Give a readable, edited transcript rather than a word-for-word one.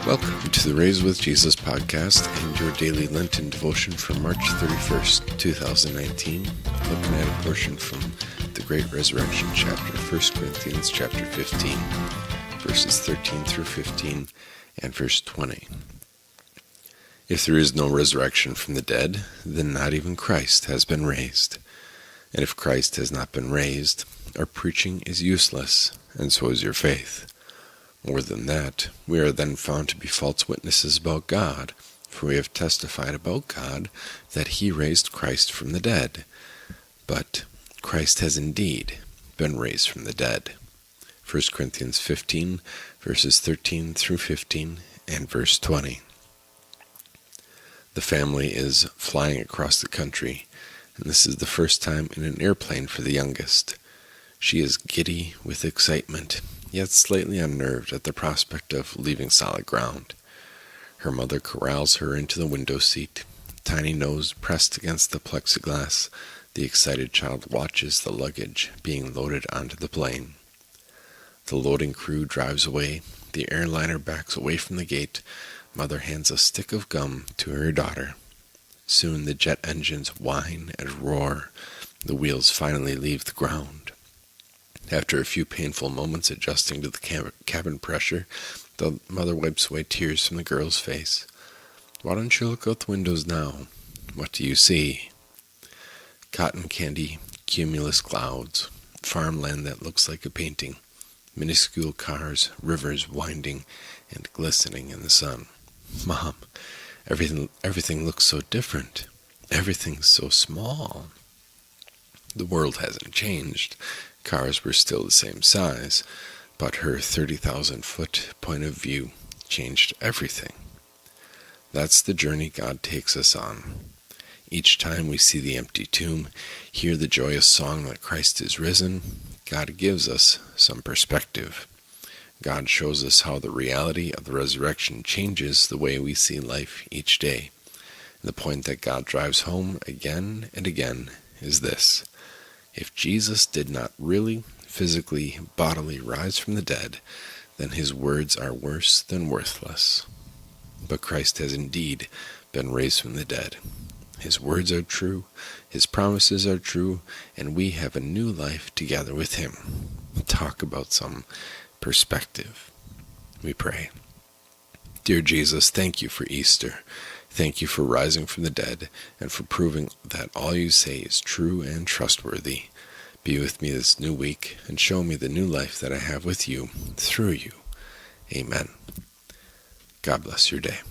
Welcome to the Raised with Jesus podcast and your daily Lenten devotion for March 31st, 2019, looking at a portion from the Great Resurrection chapter, 1 Corinthians chapter 15, verses 13 through 15, and verse 20. If there is no resurrection from the dead, then not even Christ has been raised. And if Christ has not been raised, our preaching is useless, and so is your faith. More than that, we are then found to be false witnesses about God, for we have testified about God that he raised Christ from the dead. But Christ has indeed been raised from the dead. 1 Corinthians 15, verses 13 through 15, and verse 20. The family is flying across the country, and this is the first time in an airplane for the youngest. She is giddy with excitement, yet slightly unnerved at the prospect of leaving solid ground. Her mother corrals her into the window seat. Tiny nose pressed against the plexiglass, the excited child watches the luggage being loaded onto the plane. The loading crew drives away. The airliner backs away from the gate. Mother hands a stick of gum to her daughter. Soon the jet engines whine and roar. The wheels finally leave the ground. After a few painful moments adjusting to the cabin pressure, the mother wipes away tears from the girl's face. "Why don't you look out the windows now? What do you see?" Cotton candy, cumulus clouds, farmland that looks like a painting, minuscule cars, rivers winding and glistening in the sun. "Mom, everything looks so different. Everything's so small." The world hasn't changed. Cars were still the same size, but her 30,000-foot point of view changed everything. That's the journey God takes us on. Each time we see the empty tomb, hear the joyous song that Christ is risen, God gives us some perspective. God shows us how the reality of the resurrection changes the way we see life each day. The point that God drives home again and again is this: if Jesus did not really, physically, bodily rise from the dead, then his words are worse than worthless. But Christ has indeed been raised from the dead. His words are true, his promises are true, and we have a new life together with him. Talk about some perspective. We pray. Dear Jesus, thank you for Easter. Thank you for rising from the dead and for proving that all you say is true and trustworthy. Be with me this new week and show me the new life that I have with you through you. Amen. God bless your day.